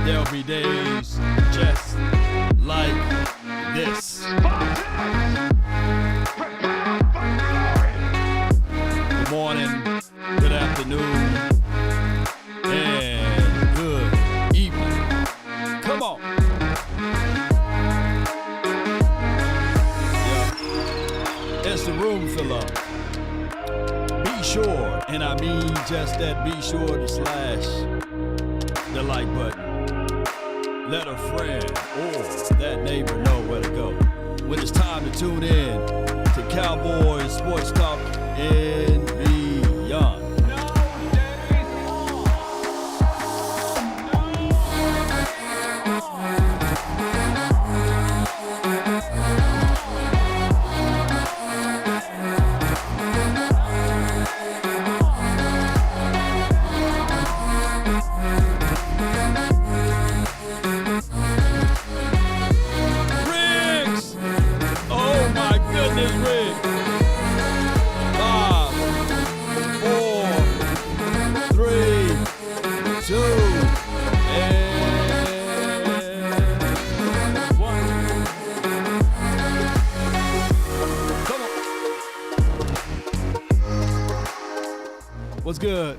There'll be days just like this. Good morning, good afternoon, and good evening. Come on. Yeah. It's the room filler. Be sure, and I mean just that, be sure to slash the like button. Let a friend or that neighbor know where to go when it's time to tune in to Cowboys Sports Talk and beyond. What's good?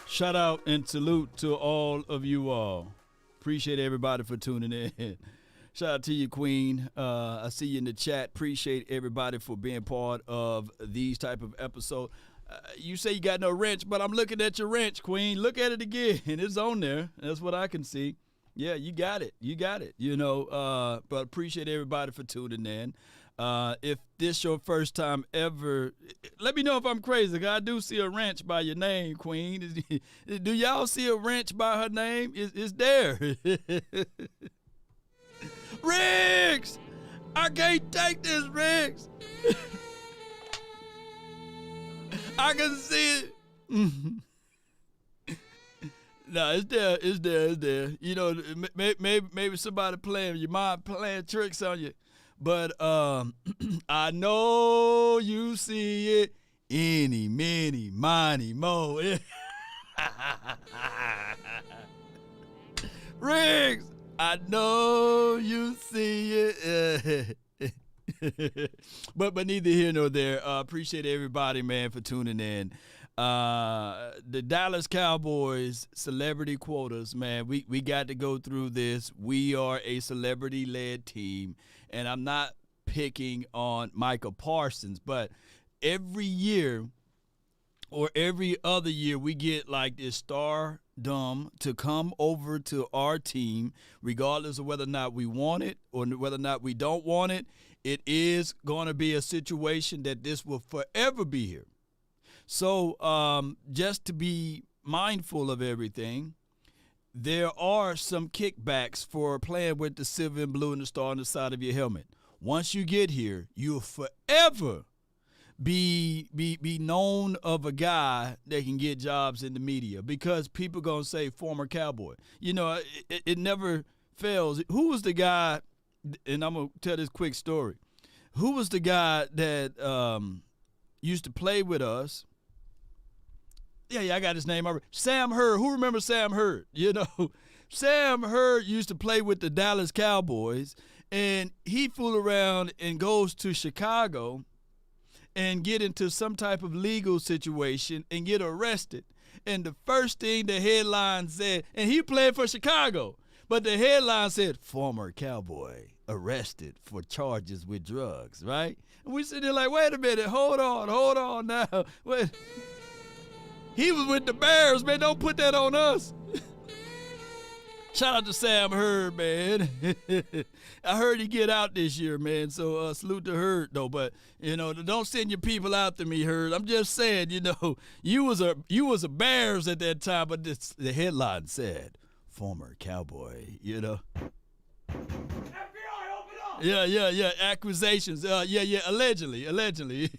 Shout out and salute to all of you all. Appreciate everybody for tuning in. Shout out to you, Queen. I see you in the chat. Appreciate everybody for being part of these type of episodes. You say you got no wrench, but I'm looking at your wrench, Queen. Look at it again. It's on there. That's what I can see. Yeah, you got it. You got it. You know, but appreciate everybody for tuning in. If this your first time ever, let me know if I'm crazy. I do see a wrench by your name, Queen. Do y'all see a wrench by her name? It's there. Riggs! I can't take this, Riggs. I can see it. No, it's there. It's there. It's there. You know, maybe somebody playing your mind, playing tricks on you. But I know you see it. Any, many, miny, mo. Riggs, I know you see it. But neither here nor there. Appreciate everybody, man, for tuning in. The Dallas Cowboys celebrity quotas, man. We got to go through this. We are a celebrity-led team. And I'm not picking on Micah Parsons, but every year or every other year we get like this stardom to come over to our team, regardless of whether or not we want it or whether or not we don't want it. It is going to be a situation that this will forever be here. So just to be mindful of everything, there are some kickbacks for playing with the silver and blue and the star on the side of your helmet. Once you get here, you'll forever be known of a guy that can get jobs in the media because people going to say former Cowboy. You know, it never fails. Who was the guy, and I'm going to tell this quick story. Who was the guy that used to play with us? Yeah, I got his name already. Sam Hurd. Who remembers Sam Hurd? You know, Sam Hurd used to play with the Dallas Cowboys, and he fool around and goes to Chicago and get into some type of legal situation and get arrested. And the first thing the headline said, and he played for Chicago, but the headline said, former Cowboy arrested for charges with drugs, right? And we sit there like, wait a minute, hold on now. Wait. He was with the Bears, man. Don't put that on us. Shout out to Sam Hurd, man. I heard he get out this year, man. So salute to Hurd, though. But you know, don't send your people out to me, Hurd. I'm just saying, you know, you was a Bears at that time, but the headline said former Cowboy. You know. FBI, open up. Yeah. Accusations. Yeah. Allegedly.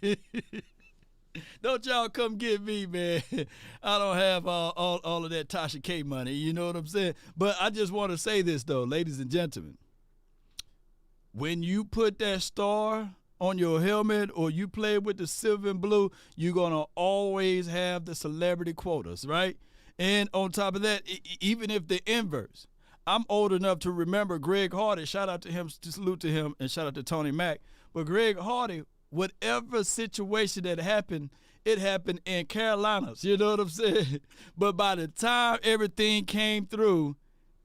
Don't y'all come get me, man. I don't have all of that Tasha K money. You know what I'm saying? But I just want to say this, though, ladies and gentlemen. When you put that star on your helmet or you play with the silver and blue, you're going to always have the celebrity quotas, right? And on top of that, even if the inverse, I'm old enough to remember Greg Hardy. Shout out to him, salute to him, and shout out to Tony Mack. But Greg Hardy, whatever situation that happened, it happened in Carolinas. You know what I'm saying? But by the time everything came through,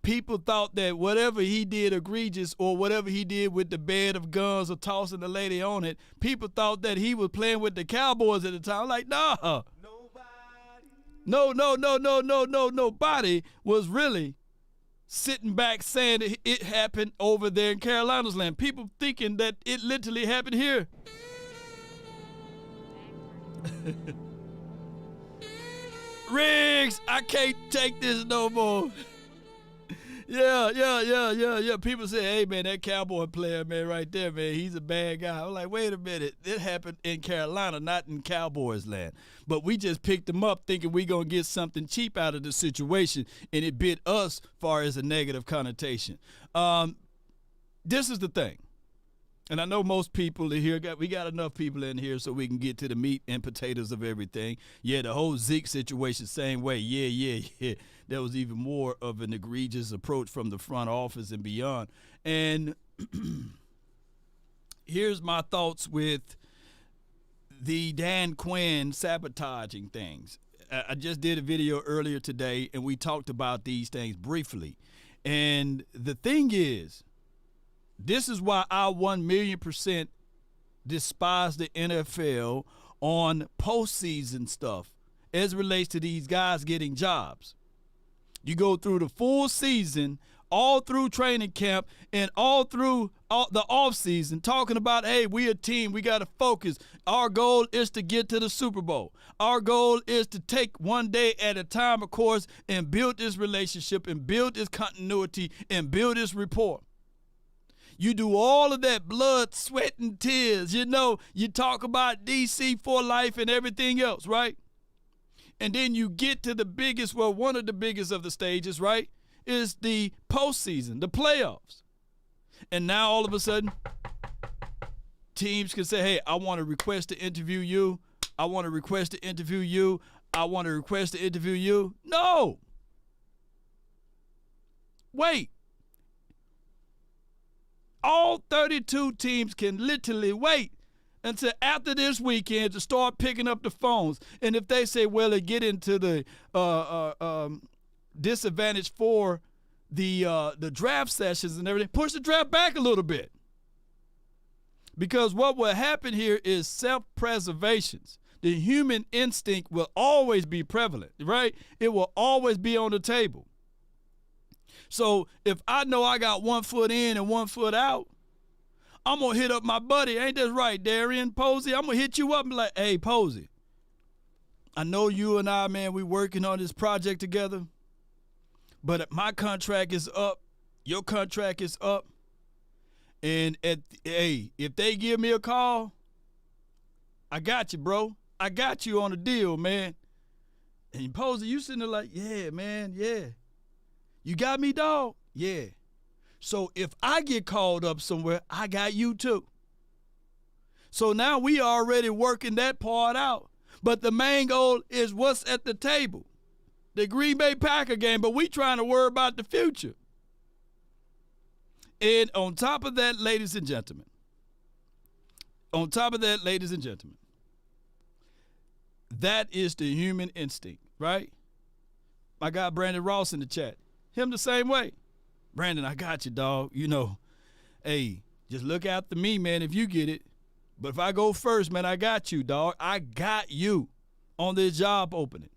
people thought that whatever he did egregious, or whatever he did with the bed of guns or tossing the lady on it, people thought that he was playing with the Cowboys at the time. Like, nah. Nobody was really sitting back saying that it happened over there in Carolina's land. People thinking that it literally happened here. Riggs, I can't take this no more. Yeah. People say, hey, man, that Cowboy player, man, right there, man, he's a bad guy. I'm like, wait a minute. It happened in Carolina, not in Cowboys land. But we just picked him up thinking we going to get something cheap out of the situation, and it bit us far as a negative connotation. This is the thing. And I know most people in here, we got enough people in here so we can get to the meat and potatoes of everything. Yeah, the whole Zeke situation, same way. Yeah. There was even more of an egregious approach from the front office and beyond. And here's my thoughts with the Dan Quinn sabotaging things. I just did a video earlier today, and we talked about these things briefly. And the thing is, this is why I 1,000,000% despise the NFL on postseason stuff as it relates to these guys getting jobs. You go through the full season, all through training camp, and all through the offseason, talking about, hey, we a team, we got to focus. Our goal is to get to the Super Bowl. Our goal is to take one day at a time, of course, and build this relationship and build this continuity and build this rapport. You do all of that blood, sweat, and tears. You know, you talk about DC for life and everything else, right? And then you get to the biggest, well, one of the biggest of the stages, right, is the postseason, the playoffs. And now all of a sudden, teams can say, hey, I want to request to interview you. I want to request to interview you. I want to request to interview you. No. Wait. All 32 teams can literally wait until after this weekend to start picking up the phones. And if they say, well, they get into the disadvantage for the draft sessions and everything, push the draft back a little bit. Because what will happen here is self-preservation. The human instinct will always be prevalent, right? It will always be on the table. So if I know I got 1 foot in and 1 foot out, I'm going to hit up my buddy. Ain't that right, Darian Posey? I'm going to hit you up and be like, hey, Posey, I know you and I, man, we working on this project together, but my contract is up. Your contract is up. And, if they give me a call, I got you, bro. I got you on the deal, man. And Posey, you sitting there like, yeah, man, yeah. You got me, dog? Yeah. So if I get called up somewhere, I got you too. So now we already working that part out. But the main goal is what's at the table. The Green Bay Packer game, but we trying to worry about the future. And on top of that, ladies and gentlemen, that is the human instinct, right? My guy Brandon Ross in the chat. Him the same way. Brandon, I got you, dog. You know, hey, just look after me, man, if you get it. But if I go first, man, I got you, dog. I got you on this job opening.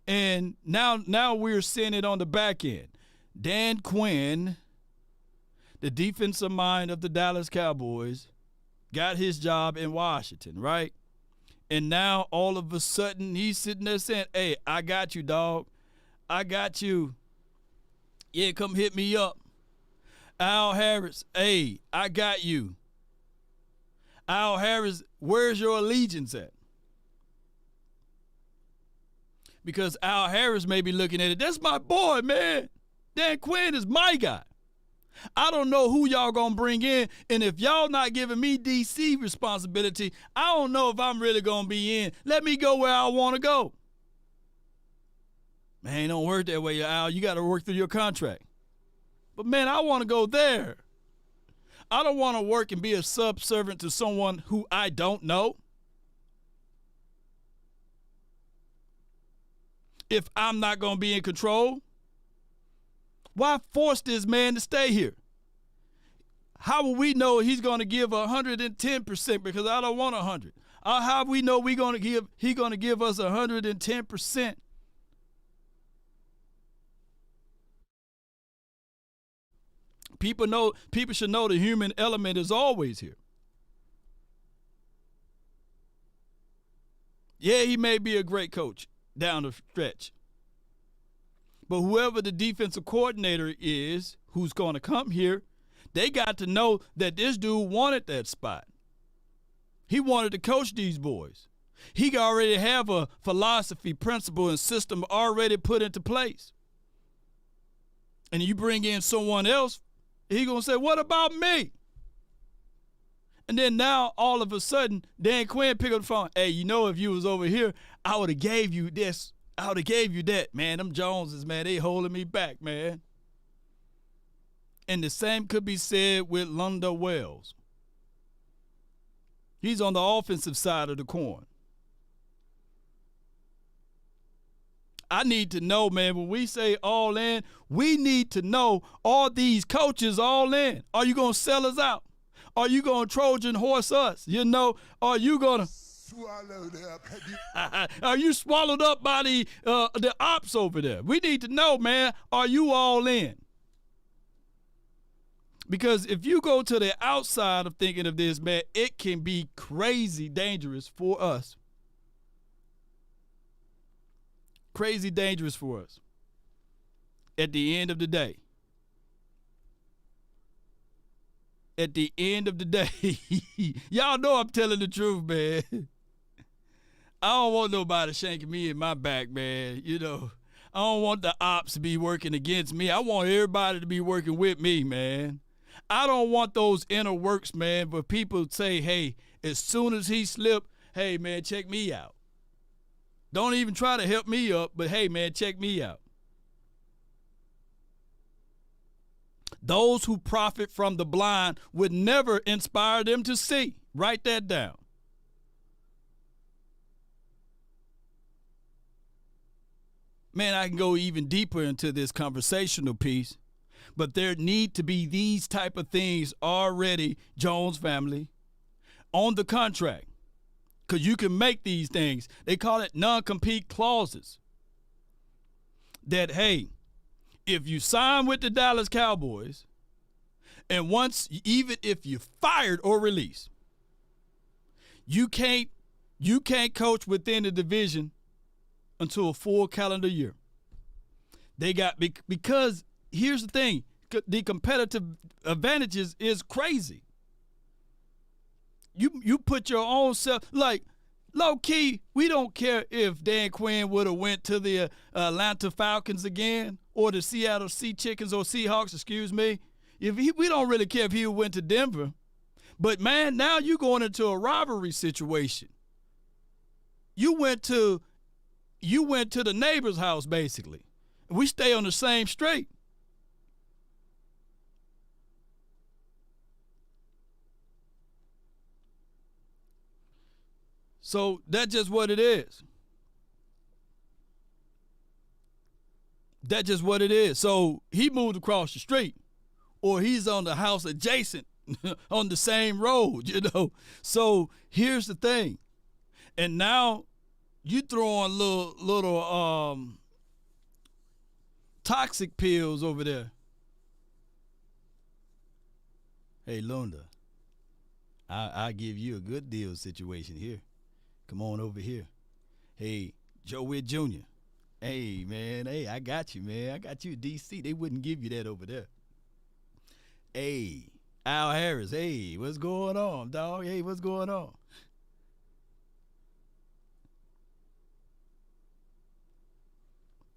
And now we're seeing it on the back end. Dan Quinn, the defensive mind of the Dallas Cowboys, got his job in Washington, right? And now all of a sudden he's sitting there saying, hey, I got you, dog. I got you. Yeah, come hit me up. Al Harris, hey, I got you. Al Harris, where's your allegiance at? Because Al Harris may be looking at it. That's my boy, man. Dan Quinn is my guy. I don't know who y'all gonna bring in, and if y'all not giving me DC responsibility, I don't know if I'm really gonna be in. Let me go where I want to go. Man, it don't work that way, Al. You got to work through your contract. But, man, I want to go there. I don't want to work and be a subservient to someone who I don't know. If I'm not going to be in control, why force this man to stay here? How will we know he's going to give 110% because I don't want 100? How we know he's going to give us 110%? People should know the human element is always here. Yeah, he may be a great coach down the stretch. But whoever the defensive coordinator is who's going to come here, they got to know that this dude wanted that spot. He wanted to coach these boys. He already have a philosophy, principle, and system already put into place. And you bring in someone else, he going to say, what about me? And then now, all of a sudden, Dan Quinn pick up the phone. Hey, you know, if you was over here, I would have gave you this. I would have gave you that. Man, them Joneses, man, they holding me back, man. And the same could be said with Lunda Wells. He's on the offensive side of the coin. I need to know, man, when we say all in, we need to know all these coaches all in. Are you going to sell us out? Are you going to Trojan horse us? You know, are you going to swallowed up? Are you swallowed up by the ops over there? We need to know, man, are you all in? Because if you go to the outside of thinking of this, man, it can be crazy dangerous for us. Crazy dangerous for us at the end of the day. At the end of the day, y'all know I'm telling the truth, man. I don't want nobody shanking me in my back, man. You know, I don't want the ops to be working against me. I want everybody to be working with me, man. I don't want those inner works, man, but people say, hey, as soon as he slipped, hey, man, check me out. Don't even try to help me up, but hey, man, check me out. Those who profit from the blind would never inspire them to see. Write that down. Man, I can go even deeper into this conversational piece, but there need to be these type of things already, Jones family, on the contract. Because you can make these things. They call it non-compete clauses. That, hey, if you sign with the Dallas Cowboys, and once, even if you're fired or released, you can't coach within the division until a full calendar year. They got, because here's the thing, the competitive advantages is crazy. You put your own self, like, low key, we don't care if Dan Quinn would have went to the Atlanta Falcons again or the Seattle Sea Chickens or Seahawks, excuse me. We don't really care if he went to Denver. But, man, now you're going into a rivalry situation. You went to the neighbor's house, basically. We stay on the same street. So that's just what it is. That's just what it is. So he moved across the street, or he's on the house adjacent on the same road, you know. So here's the thing. And now you throw on little toxic pills over there. Hey, Lunda, I'll give you a good deal situation here. Come on over here. Hey, Joe Witt Jr. Hey, man. Hey, I got you, man. I got you at D.C. They wouldn't give you that over there. Hey, Al Harris. Hey, what's going on, dog? Hey, what's going on?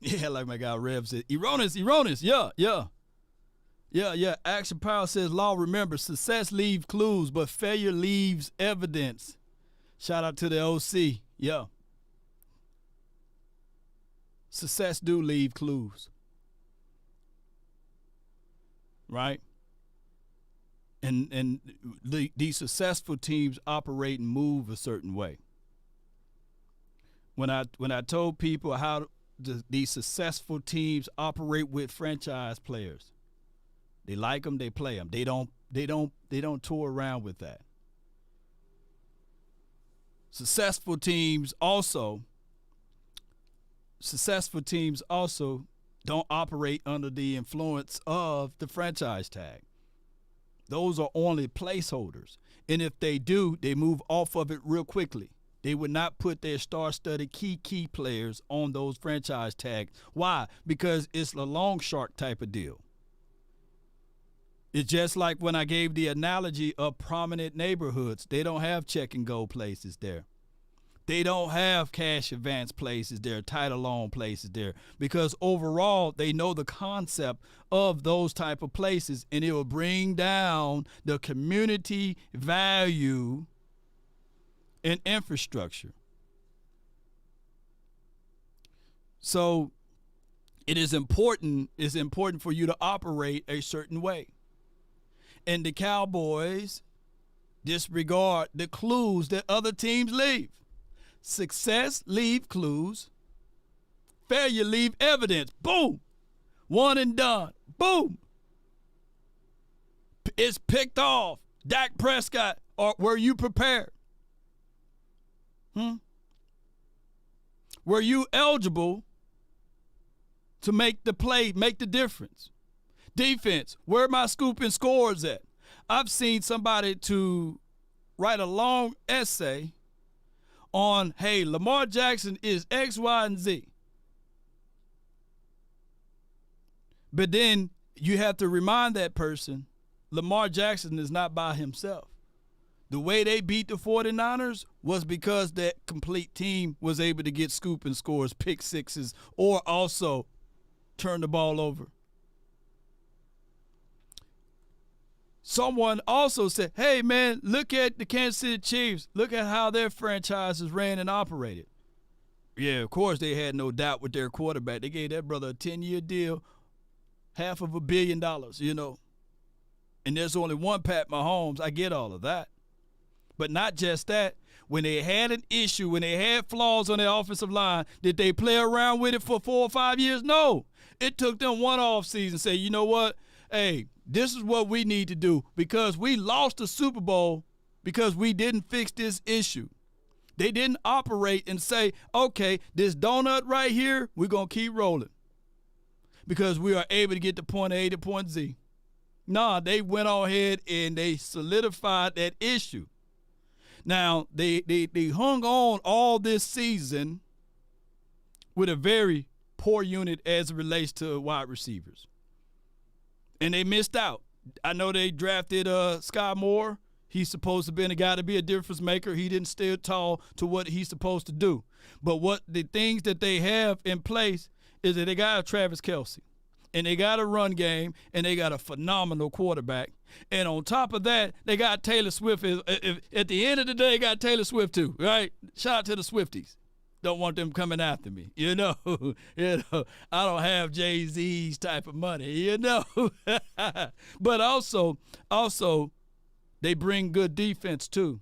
Yeah, like my guy Rev said. Erroneous. Yeah. Action Power says, law, remember, success leaves clues, but failure leaves evidence. Shout out to the OC. Yeah. success do leave clues, right? And these successful teams operate and move a certain way. When I told people how these successful teams operate with franchise players, they like them, they play them. They don't tour around with that. Successful teams also don't operate under the influence of the franchise tag. Those are only placeholders. And if they do, they move off of it real quickly. They would not put their star-studded key players on those franchise tags. Why? Because it's a long shark type of deal. It's just like when I gave the analogy of prominent neighborhoods. They don't have check and go places there. They don't have cash advance places there, title loan places there, because overall they know the concept of those type of places, and it will bring down the community value and infrastructure. So it is important for you to operate a certain way. And the Cowboys disregard the clues that other teams leave. Success leave clues. Failure leave evidence. Boom. One and done. Boom. It's picked off. Dak Prescott, or were you prepared? Were you eligible to make the play, make the difference? Defense, where are my scooping scores at? I've seen somebody to write a long essay on, hey, Lamar Jackson is X, Y, and Z. But then you have to remind that person, Lamar Jackson is not by himself. The way they beat the 49ers was because that complete team was able to get scooping scores, pick sixes, or also turn the ball over. Someone also said, hey, man, look at the Kansas City Chiefs. Look at how their franchises ran and operated. Yeah, of course, they had no doubt with their quarterback. They gave that brother a 10-year deal, $500 million, you know. And there's only one Pat Mahomes. I get all of that. But not just that. When they had an issue, when they had flaws on their offensive line, did they play around with it for 4 or 5 years? No. It took them one off season. Say, you know what? Hey, this is what we need to do because we lost the Super Bowl because we didn't fix this issue. They didn't operate and say, okay, this donut right here, we're going to keep rolling because we are able to get to point A to point Z. Nah, they went on ahead and they solidified that issue. Now, they hung on all this season with a very poor unit as it relates to wide receivers. And they missed out. I know they drafted Sky Moore. He's supposed to be a guy to be a difference maker. He didn't stay tall to what he's supposed to do. But what the things that they have in place is that they got a Travis Kelce, and they got a run game, and they got a phenomenal quarterback. And on top of that, they got Taylor Swift. At the end of the day, they got Taylor Swift too, right? Shout out to the Swifties. Don't want them coming after me, you know. I don't have Jay-Z's type of money, you know. But also, they bring good defense too.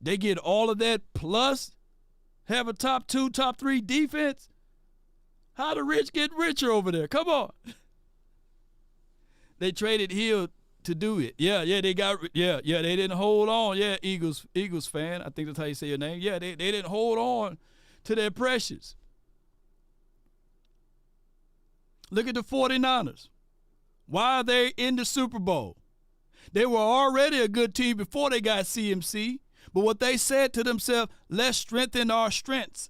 They get all of that plus have a top 2, top 3 defense. How the rich get richer over there? Come on. They traded Hill to do it. Yeah, they didn't hold on. Yeah, Eagles fan. I think that's how you say your name. Yeah, they didn't hold on to their precious. Look at the 49ers. Why are they in the Super Bowl? They were already a good team before they got CMC, but what they said to themselves, let's strengthen our strengths.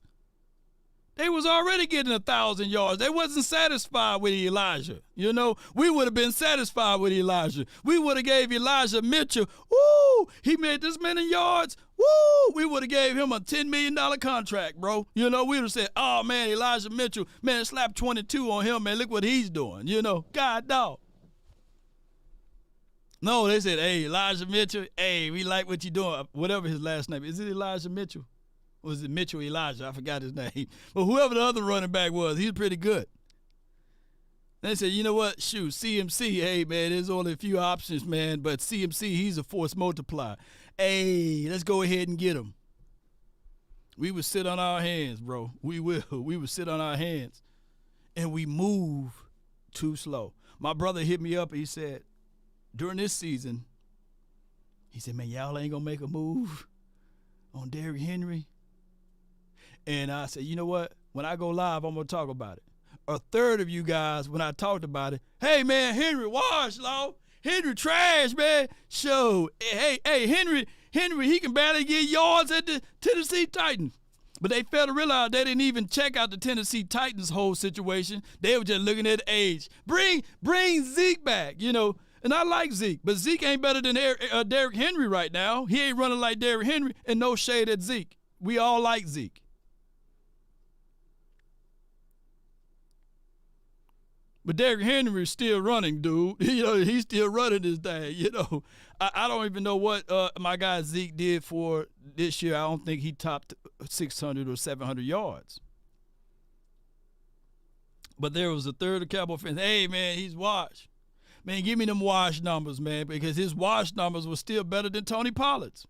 They was already getting 1,000 yards. They wasn't satisfied with Elijah. You know, we would have been satisfied with Elijah. We would have gave Elijah Mitchell, woo, he made this many yards, woo, we would have gave him a $10 million contract, bro. You know, we would have said, oh, man, Elijah Mitchell, man, slap 22 on him, man, look what he's doing. You know, God, dog. No, they said, hey, Elijah Mitchell, hey, we like what you're doing. Whatever his last name is. Is it Elijah Mitchell? Was it Mitchell Elijah? I forgot his name. But whoever the other running back was, he was pretty good. They said, you know what? Shoot, CMC, hey, man, there's only a few options, man, but CMC, he's a force multiplier. Hey, let's go ahead and get him. We would sit on our hands, bro. We will. We would sit on our hands. And we move too slow. My brother hit me up and he said, during this season, he said, man, y'all ain't going to make a move on Derrick Henry. And I said, you know what? When I go live, I'm going to talk about it. A third of you guys, when I talked about it, hey, man, Henry wash, Law. Henry trash, man. Show. Hey, Henry, he can barely get yards at the Tennessee Titans. But they failed to realize they didn't even check out the Tennessee Titans' whole situation. They were just looking at age. Bring Zeke back, you know. And I like Zeke, but Zeke ain't better than Derrick Henry right now. He ain't running like Derrick Henry, and no shade at Zeke. We all like Zeke. But Derrick Henry is still running, dude. You know, he's still running this thing, you know. I don't even know what my guy Zeke did for this year. I don't think he topped 600 or 700 yards. But there was a third of Cowboy fans. Hey, man, he's washed. Man, give me them wash numbers, man, because his wash numbers were still better than Tony Pollard's.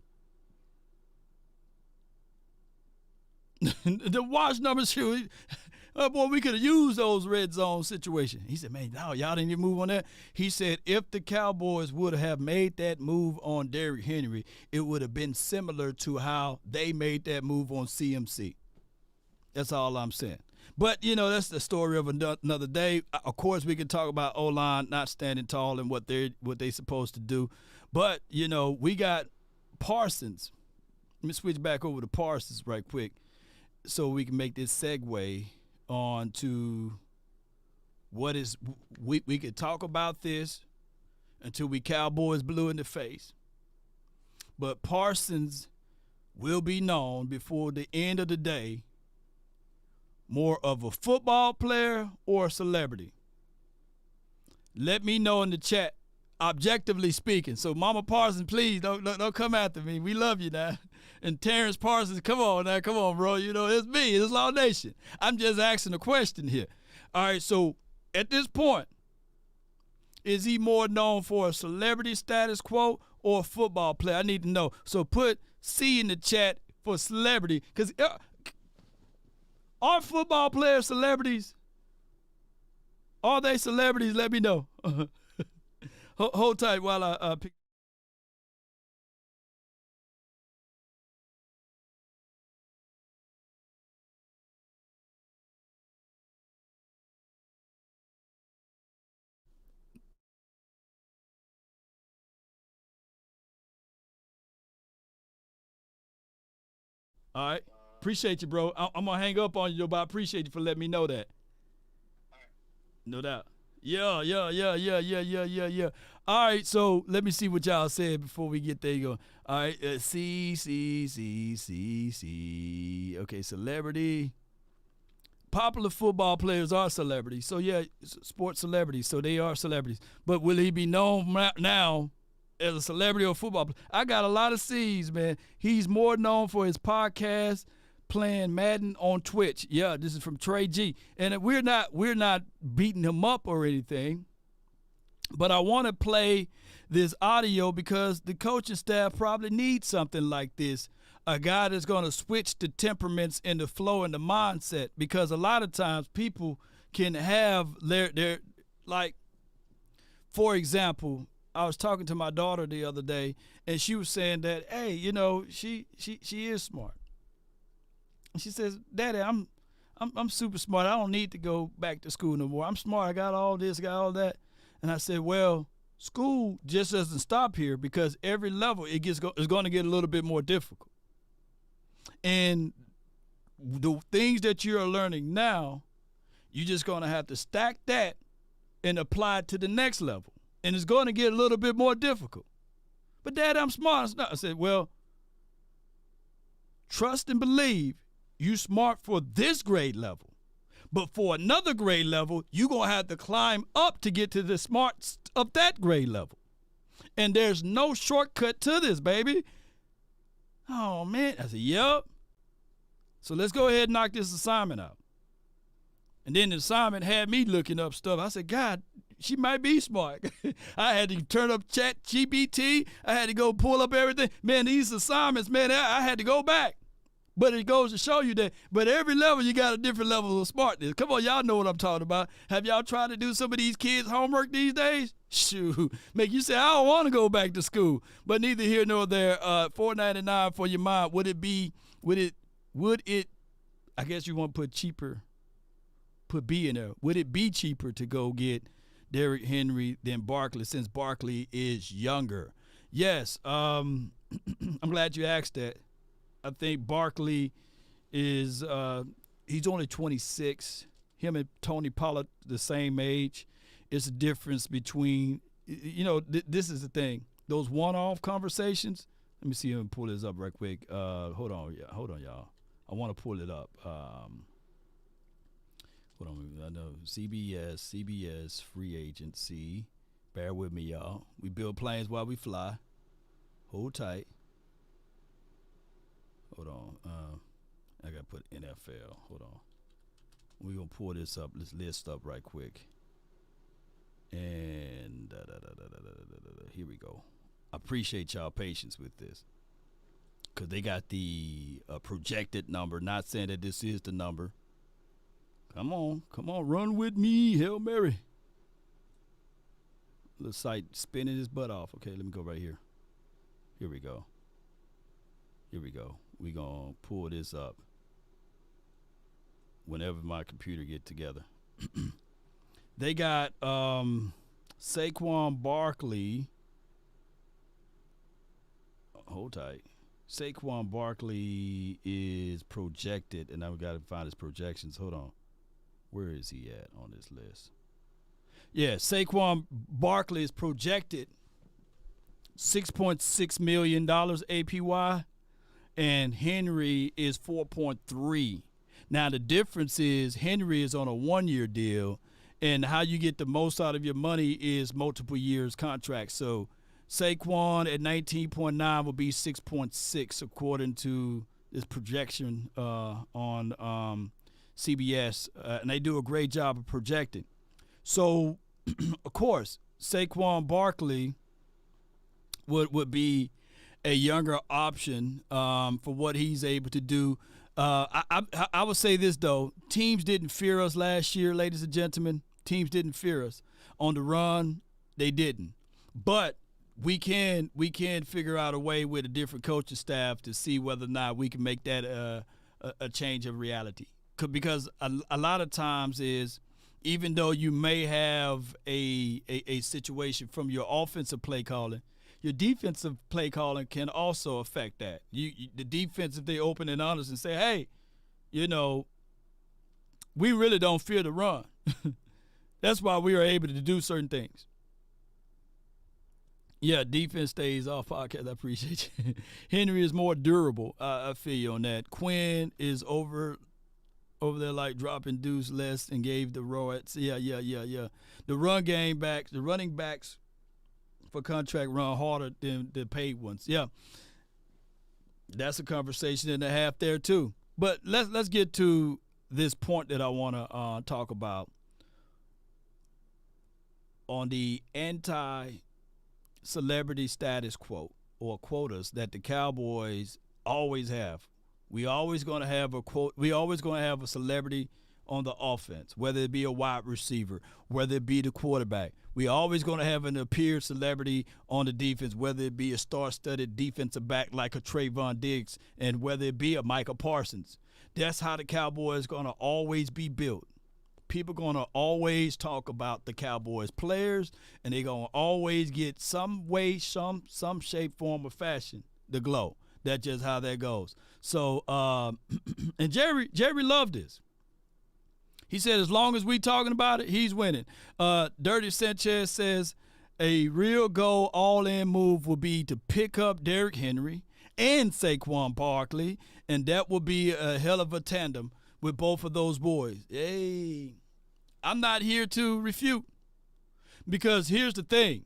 The wash numbers, boy, we could have used those red zone situations. He said, man, no, y'all didn't even move on that. He said if the Cowboys would have made that move on Derrick Henry, it would have been similar to how they made that move on CMC. That's all I'm saying. But, you know, that's the story of another day. Of course, we can talk about O-line not standing tall and what they supposed to do. But, you know, we got Parsons. Let me switch back over to Parsons right quick so we can make this segue on to what is we could talk about this until we Cowboys blue in the face. But Parsons will be known before the end of the day more of a football player or a celebrity. Let me know in the chat, objectively speaking. So Mama Parsons, please don't come after me. We love you now. And Terrence Parsons, come on, bro. You know, it's me. It's Law Nation. I'm just asking a question here. All right, so at this point, is he more known for a celebrity status quo or a football player? I need to know. So put C in the chat for celebrity, because are football players celebrities? Are they celebrities? Let me know. Hold tight while I pick. All right. Appreciate you, bro. I'm going to hang up on you, but I appreciate you for letting me know that. No doubt. Yeah. All right, so let me see what y'all said before we get there. All right, C. Okay, celebrity. Popular football players are celebrities. So, yeah, sports celebrities. So they are celebrities. But will he be known now as a celebrity or football player? I got a lot of C's, man. He's more known for his podcast, playing Madden on Twitch. Yeah, this is from Trey G. And we're not beating him up or anything. But I want to play this audio because the coaching staff probably needs something like this. A guy that's going to switch the temperaments and the flow and the mindset, because a lot of times people can have their like, for example, I was talking to my daughter the other day and she was saying that, hey, you know, she is smart. And she says, Daddy, I'm super smart. I don't need to go back to school no more. I'm smart. I got all this, got all that. And I said, well, school just doesn't stop here, because every level is going to get a little bit more difficult. And the things that you're learning now, you're just going to have to stack that and apply it to the next level. And it's going to get a little bit more difficult. But, Dad, I'm smart. I said, well, trust and believe you're smart for this grade level. But for another grade level, you're going to have to climb up to get to the smarts of that grade level. And there's no shortcut to this, baby. Oh, man. I said, yep. So let's go ahead and knock this assignment out. And then the assignment had me looking up stuff. I said, God, she might be smart. I had to turn up Chat GPT. I had to go pull up everything. Man, these assignments, man, I had to go back. But it goes to show you that, but every level, you got a different level of smartness. Come on, y'all know what I'm talking about. Have y'all tried to do some of these kids' homework these days? Shoot, make you say, I don't want to go back to school. But neither here nor there. $4.99 for your mind. Would it, I guess you want to put cheaper, put B in there. Would it be cheaper to go get Derrick Henry than Barkley since Barkley is younger? Yes, I'm glad you asked that. I think Barkley is he's only 26. Him and Tony Pollard the same age. It's a difference between, this is the thing. Those one-off conversations. Let me see if I can pull this up right quick. Hold on, y'all. I want to pull it up. Hold on. I know CBS free agency. Bear with me, y'all. We build planes while we fly. Hold tight. Hold on. I got to put NFL. Hold on. We're going to pull this up, this list up right quick. And here we go. I appreciate y'all patience with this. Because they got the projected number, not saying that this is the number. Come on, run with me, Hail Mary. Little site spinning his butt off. Okay, let me go right here. Here we go. We're going to pull this up whenever my computer get together. They got Saquon Barkley. Hold tight. Saquon Barkley is projected, and now we got to find his projections. Hold on. Where is he at on this list? Yeah, Saquon Barkley is projected $6.6 million APY, and Henry is 4.3. Now, the difference is Henry is on a one-year deal, and how you get the most out of your money is multiple years contract. So Saquon at 19.9 will be 6.6 according to this projection on CBS, and they do a great job of projecting. So, of course, Saquon Barkley would be a younger option for what he's able to do. I would say this, though. Teams didn't fear us last year, ladies and gentlemen. Teams didn't fear us. On the run, they didn't. But we can figure out a way with a different coaching staff to see whether or not we can make that a change of reality. Because a lot of times is, even though you may have a situation from your offensive play calling, your defensive play calling can also affect that. The defense, if they open and honest and say, hey, we really don't fear the run. That's why we are able to do certain things. Yeah, defense stays off podcast. I appreciate you. Henry is more durable. I feel you on that. Quinn is over there like dropping deuce less and gave the Royals. Yeah. The running backs for contract run harder than the paid ones. Yeah. That's a conversation and a half there too. But let's get to this point that I want to talk about on the anti-celebrity status quote or quotas that the Cowboys always have. We always going to have a quote. We always going to have a celebrity on the offense, whether it be a wide receiver, whether it be the quarterback. We always going to have an appeared celebrity on the defense, whether it be a star-studded defensive back like a Trayvon Diggs, and whether it be a Micah Parsons. That's how the Cowboys going to always be built. People going to always talk about the Cowboys players, and they're going to always get some way, some shape, form, or fashion, the glow. That's just how that goes. So, and Jerry loved this. He said, as long as we talking about it, he's winning. Dirty Sanchez says, a real go all-in move will be to pick up Derrick Henry and Saquon Barkley, and that will be a hell of a tandem with both of those boys. Hey, I'm not here to refute, because here's the thing.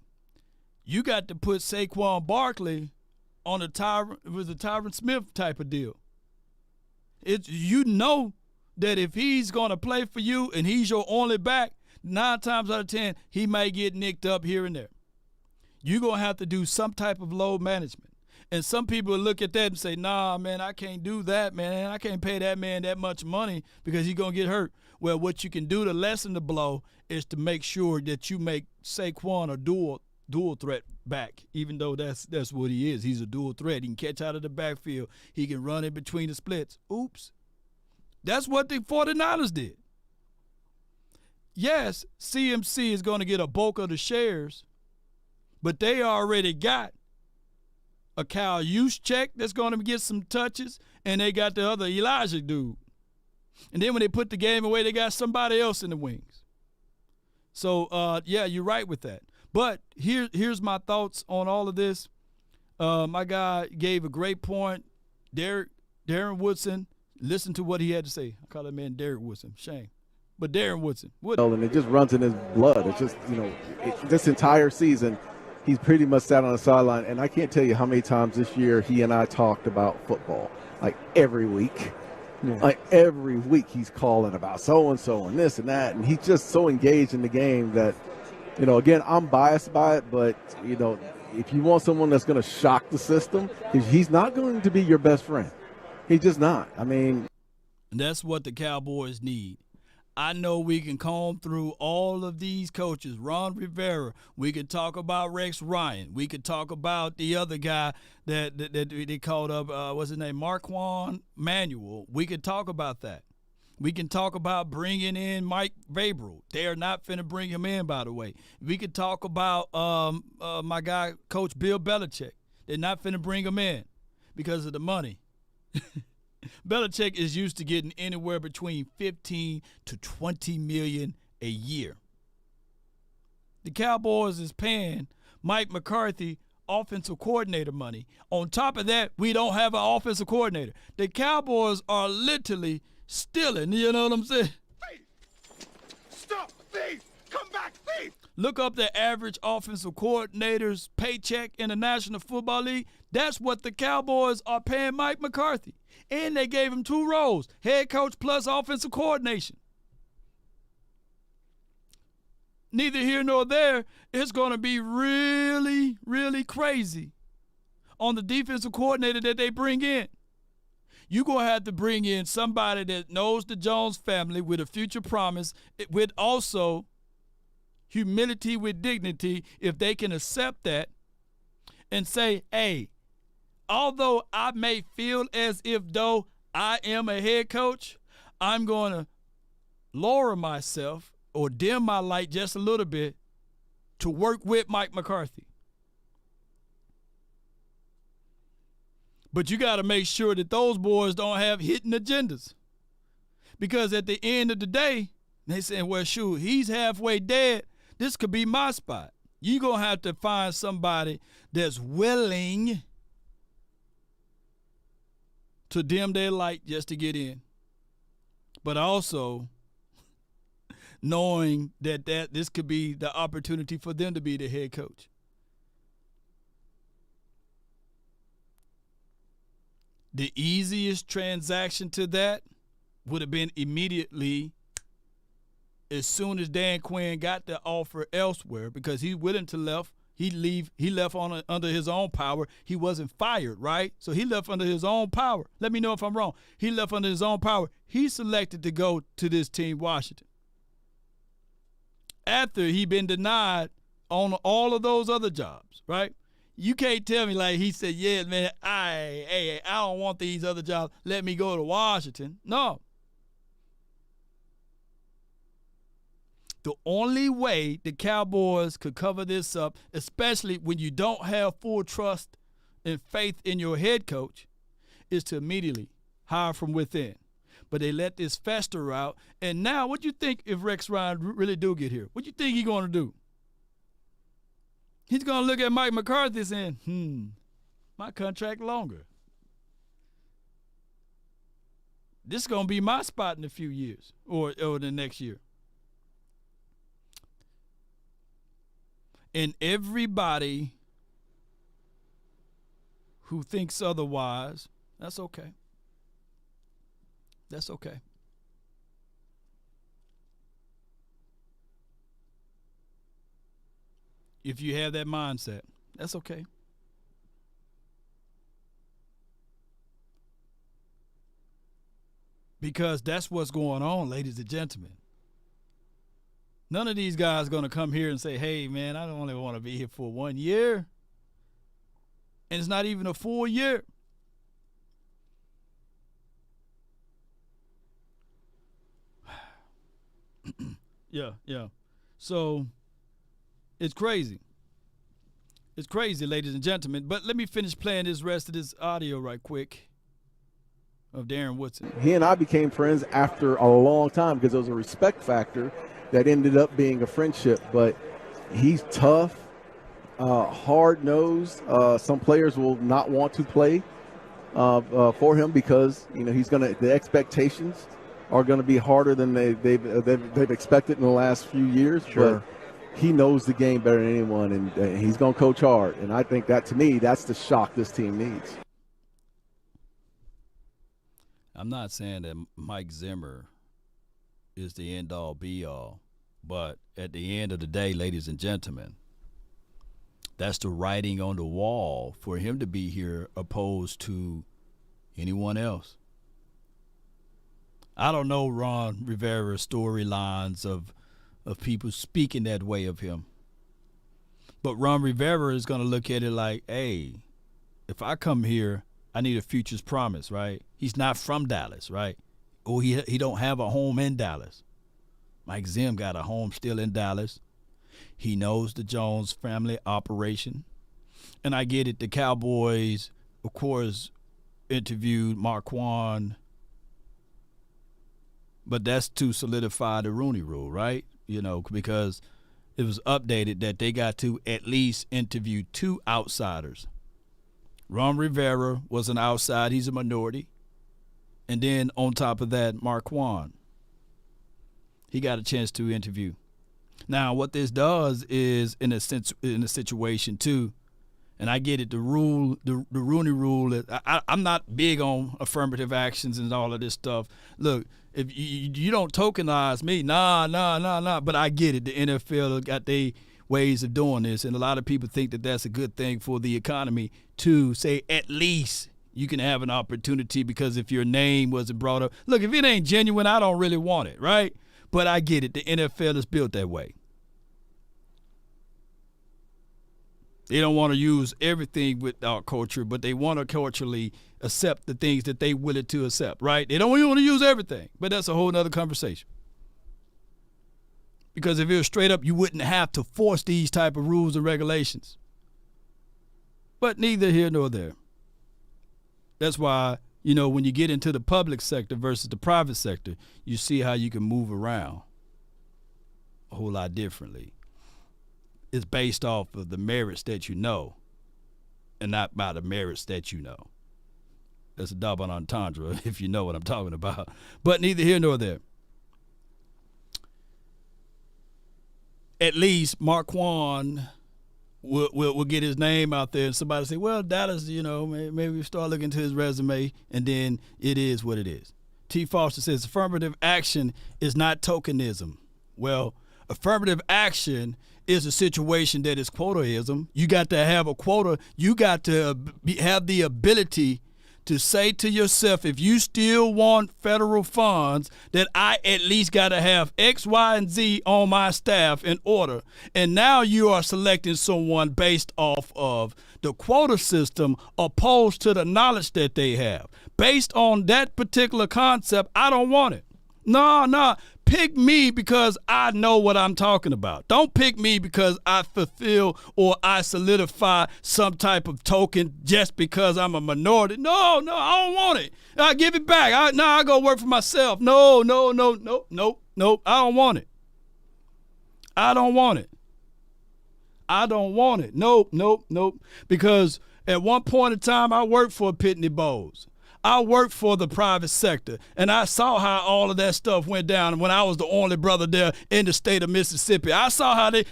You got to put Saquon Barkley on a Tyron Smith type of deal. You know that if he's going to play for you and he's your only back, 9 times out of 10, he might get nicked up here and there. You're going to have to do some type of load management. And some people will look at that and say, nah, man, I can't do that, man. I can't pay that man that much money because he's going to get hurt. Well, what you can do to lessen the blow is to make sure that you make Saquon a dual threat back, even though that's what he is. He's a dual threat. He can catch out of the backfield. He can run in between the splits. Oops. That's what the 49ers did. Yes, CMC is going to get a bulk of the shares, but they already got a Kyle Juszczyk that's going to get some touches, and they got the other Elijah dude. And then when they put the game away, they got somebody else in the wings. So, yeah, you're right with that. But here's my thoughts on all of this. My guy gave a great point. Darren Woodson, listen to what he had to say. I call that man Derek Woodson. Shame. But Darren Woodson. And it just runs in his blood. It's just, this entire season, he's pretty much sat on the sideline. And I can't tell you how many times this year he and I talked about football, like every week. Yeah. Like every week he's calling about so-and-so and this and that. And he's just so engaged in the game that, again, I'm biased by it. But, if you want someone that's going to shock the system, he's not going to be your best friend. He's just not. That's what the Cowboys need. I know we can comb through all of these coaches. Ron Rivera. We could talk about Rex Ryan. We could talk about the other guy that they called up, what's his name, Marquand Manuel. We could talk about that. We can talk about bringing in Mike Vrabel. They are not finna bring him in, by the way. We could talk about my guy, Coach Bill Belichick. They're not finna bring him in because of the money. Belichick is used to getting anywhere between 15 to 20 million a year. The Cowboys is paying Mike McCarthy offensive coordinator money. On top of that, we don't have an offensive coordinator. The Cowboys are literally stealing, you know what I'm saying? Thief! Stop! Thief! Come back, thief! Look up the average offensive coordinator's paycheck in the National Football League. That's what the Cowboys are paying Mike McCarthy. And they gave him 2 roles, head coach plus offensive coordination. Neither here nor there, it's going to be really, really crazy on the defensive coordinator that they bring in. You're going to have to bring in somebody that knows the Jones family with a future promise, with also humility with dignity, if they can accept that and say, hey, although I may feel as if though I am a head coach, I'm going to lower myself or dim my light just a little bit to work with Mike McCarthy. But you got to make sure that those boys don't have hidden agendas. Because at the end of the day, they saying, well, shoot, he's halfway dead. This could be my spot. You're going to have to find somebody that's willing to dim their light just to get in. But also knowing that this could be the opportunity for them to be the head coach. The easiest transaction to that would have been immediately as soon as Dan Quinn got the offer elsewhere, because he's willing to left. He left under his own power. He wasn't fired, right? So he left under his own power. Let me know if I'm wrong. He left under his own power. He selected to go to this team, Washington, after he'd been denied on all of those other jobs, right? You can't tell me like he said, yeah, man, I don't want these other jobs. Let me go to Washington. No. The only way the Cowboys could cover this up, especially when you don't have full trust and faith in your head coach, is to immediately hire from within. But they let this fester out. And now, what do you think if Rex Ryan really do get here? What do you think he's going to do? He's going to look at Mike McCarthy saying, my contract longer. This is going to be my spot in a few years or the next year. And everybody who thinks otherwise, that's okay. That's okay. If you have that mindset, that's okay. Because that's what's going on, ladies and gentlemen. None of these guys are going to come here and say, hey, man, I don't only want to be here for 1 year. And it's not even a full year. Yeah. So it's crazy. It's crazy, ladies and gentlemen. But let me finish playing this rest of this audio right quick of Darren Woodson. He and I became friends after a long time because there was a respect factor that ended up being a friendship. But he's tough, hard-nosed. Some players will not want to play for him because the expectations are going to be harder than they've expected in the last few years. Sure. But he knows the game better than anyone, and he's going to coach hard. And I think that, to me, that's the shock this team needs. I'm not saying that Mike Zimmer is the end-all, be-all, but at the end of the day, ladies and gentlemen, that's the writing on the wall for him to be here opposed to anyone else. I don't know Ron Rivera's storylines of people speaking that way of him. But Ron Rivera is going to look at it like, hey, if I come here, I need a future's promise, right? He's not from Dallas, right? Or he don't have a home in Dallas. Mike Zim got a home still in Dallas. He knows the Jones family operation. And I get it, the Cowboys, of course, interviewed Marquand, but that's to solidify the Rooney Rule, right? Because it was updated that they got to at least interview 2 outsiders. Ron Rivera was an outside. He's a minority. And then on top of that, Marquand. He got a chance to interview. Now, what this does is, in a situation too, and I get it, the Rooney Rule, I'm not big on affirmative actions and all of this stuff. Look, if you don't tokenize me, nah. But I get it. The NFL got their ways of doing this, and a lot of people think that that's a good thing for the economy to say at least you can have an opportunity, because if your name wasn't brought up. Look, if it ain't genuine, I don't really want it, right? But I get it. The NFL is built that way. They don't want to use everything with our culture, but they want to culturally accept the things that they willing to accept, right? They don't want to use everything, but that's a whole nother conversation. Because if it was straight up, you wouldn't have to force these type of rules and regulations. But neither here nor there. That's why, when you get into the public sector versus the private sector, you see how you can move around a whole lot differently. It's based off of the merits that you know and not by the merits that you know. That's a double entendre, if you know what I'm talking about. But neither here nor there. At least Marquand will get his name out there, and somebody say, well, Dallas, maybe we start looking to his resume, and then it is what it is. T. Foster says affirmative action is not tokenism. Well, affirmative action is a situation that is quotaism. You got to have a quota. You got to have the ability to say to yourself, if you still want federal funds, that I at least got to have X, Y, and Z on my staff in order. And now you are selecting someone based off of the quota system opposed to the knowledge that they have. Based on that particular concept, I don't want it. No. Pick me because I know what I'm talking about. Don't pick me because I fulfill or I solidify some type of token just because I'm a minority. No, I don't want it. I give it back. I go work for myself. No. I don't want it. I don't want it. Nope. Because at one point in time, I worked for Pitney Bowes. I worked for the private sector, and I saw how all of that stuff went down when I was the only brother there in the state of Mississippi. I saw how the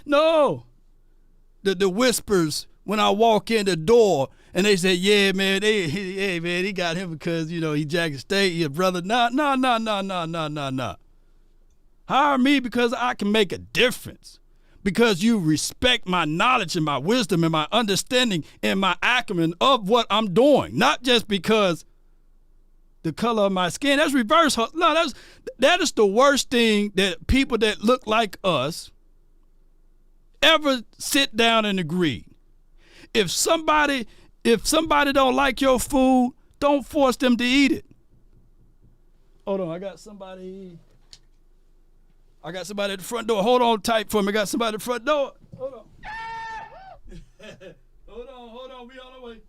whispers when I walk in the door And they said, yeah, man, hey, man, he got him because, he Jackson State, your brother. No. Hire me because I can make a difference. Because you respect my knowledge and my wisdom and my understanding and my acumen of what I'm doing. Not just because the color of my skin. That's reverse. No, that is the worst thing that people that look like us ever sit down and agree. If somebody don't like your food, don't force them to eat it. Hold on, I got somebody at the front door. Hold on tight for me. I got somebody at the front door. Hold on. Hold on. We on the way.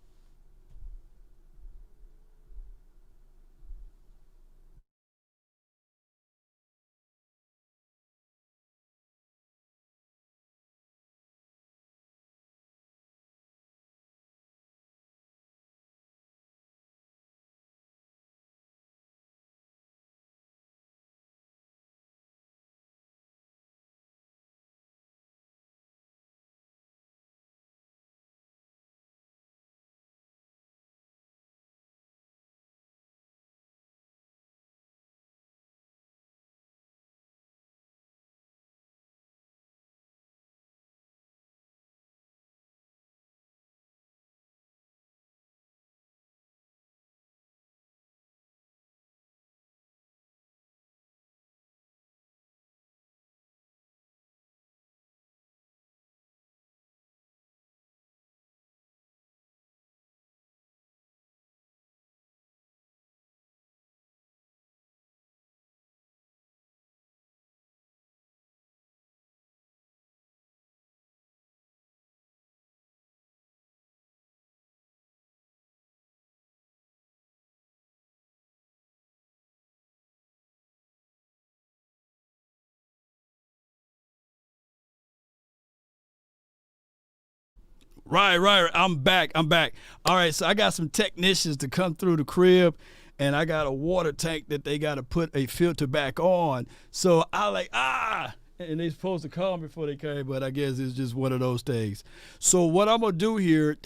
Right. I'm back. All right, so I got some technicians to come through the crib, and I got a water tank that they got to put a filter back on. So I and they supposed to call me before they came, but I guess it's just one of those things. So what I'm going to do here,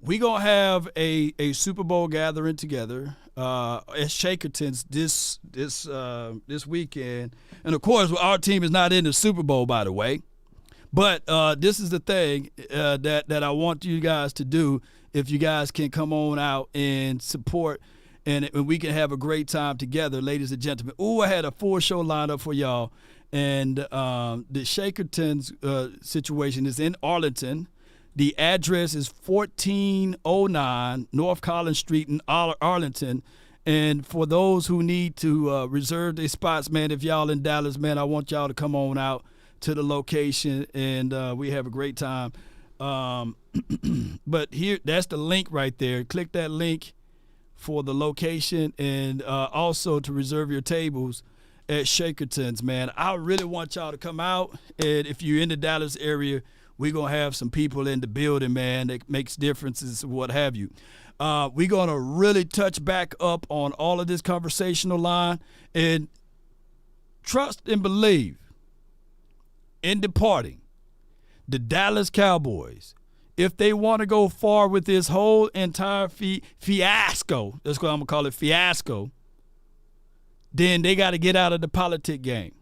we going to have a Super Bowl gathering together at Shakerton's this weekend. And, of course, our team is not in the Super Bowl, by the way. But this is the thing that I want you guys to do. If you guys can come on out and support, and we can have a great time together, ladies and gentlemen. Ooh, I had a full show lined up for y'all. And the Shakerton's situation is in Arlington. The address is 1409 North Collins Street in Arlington. And for those who need to reserve their spots, man, if y'all in Dallas, man, I want y'all to come on out to the location, and we have a great time. But here, that's the link right there. Click that link for the location, and also to reserve your tables at Shakerton's, man. I really want y'all to come out, and if you're in the Dallas area, we're going to have some people in the building, man, that makes differences, what have you. We're going to really touch back up on all of this conversational line, and trust and believe in departing the Dallas Cowboys. If they want to go far with this whole entire fiasco, that's what I'm going to call it, fiasco, then they got to get out of the politic game.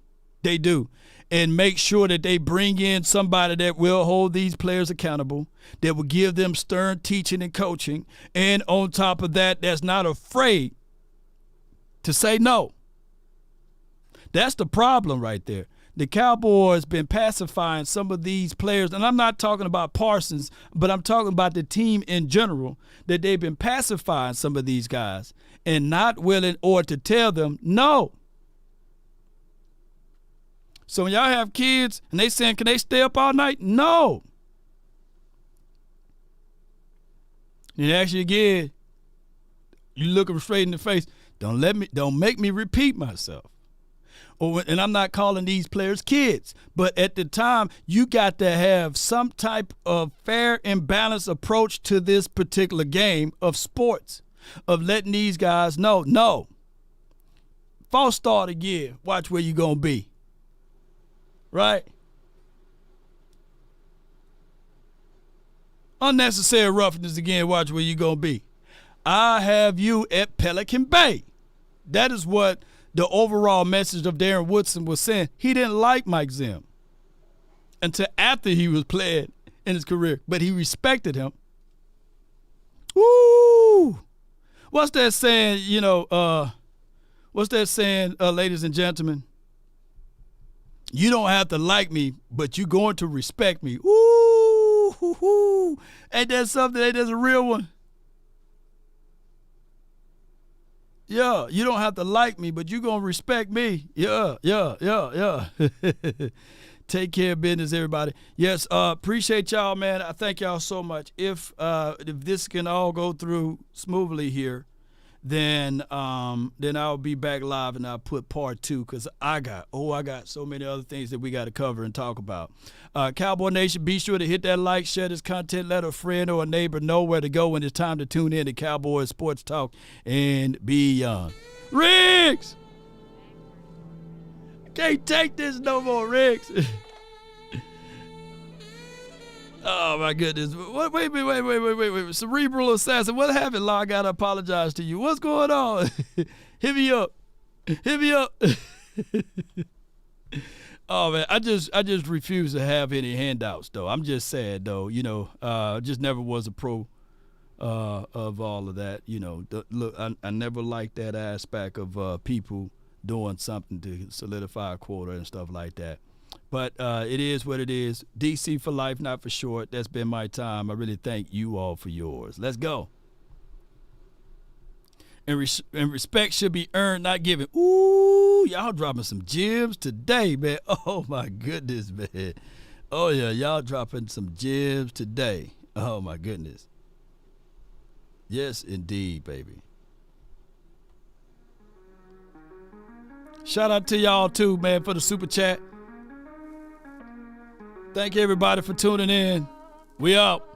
They do. And make sure that they bring in somebody that will hold these players accountable, that will give them stern teaching and coaching, and on top of that, that's not afraid to say no. That's the problem right there. The Cowboys been pacifying some of these players, and I'm not talking about Parsons, but I'm talking about the team in general, that they've been pacifying some of these guys and not willing or to tell them no. So when y'all have kids and they saying, can they stay up all night? No. And ask you again, you look them straight in the face, don't make me repeat myself. And I'm not calling these players kids, but at the time, you got to have some type of fair and balanced approach to this particular game of sports, of letting these guys know, no, false start again, watch where you're going to be, right? Unnecessary roughness again. Watch where you going to be. I have you at Pelican Bay. That is what the overall message of Darren Woodson was saying. He didn't like Mike Zim until after he was playing in his career, but he respected him. Woo! What's that saying, ladies and gentlemen? You don't have to like me, but you're going to respect me. Ooh! Ain't that something? Ain't that a real one? Yeah, you don't have to like me, but you're going to respect me. Yeah. Take care of business, everybody. Yes, appreciate y'all, man. I thank y'all so much. If this can all go through smoothly here, then I'll be back live and I'll put part 2 because I got so many other things that we got to cover and talk about. Cowboy Nation, be sure to hit that like, share this content, let a friend or a neighbor know where to go when it's time to tune in to Cowboys Sports Talk and beyond. Riggs! Can't take this no more, Riggs. Oh, my goodness. Wait. Cerebral assassin, what happened, Law? I got to apologize to you. What's going on? Hit me up. Oh, man, I just refuse to have any handouts, though. I'm just sad, though. Just never was a pro of all of that. Look, I never liked that aspect of people doing something to solidify a quota and stuff like that. But it is what it is. DC for life, not for short. That's been my time. I really thank you all for yours. Let's go. And respect should be earned, not given. Ooh, y'all dropping some gems today, man. Oh, my goodness, man. Oh, yeah, y'all dropping some gems today. Oh, my goodness. Yes, indeed, baby. Shout out to y'all, too, man, for the super chat. Thank everybody for tuning in. We out.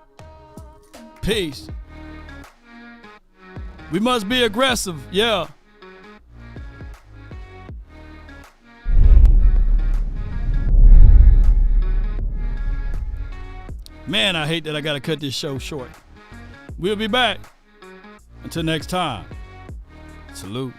Peace. We must be aggressive. Yeah. Man, I hate that I got to cut this show short. We'll be back. Until next time. Salute.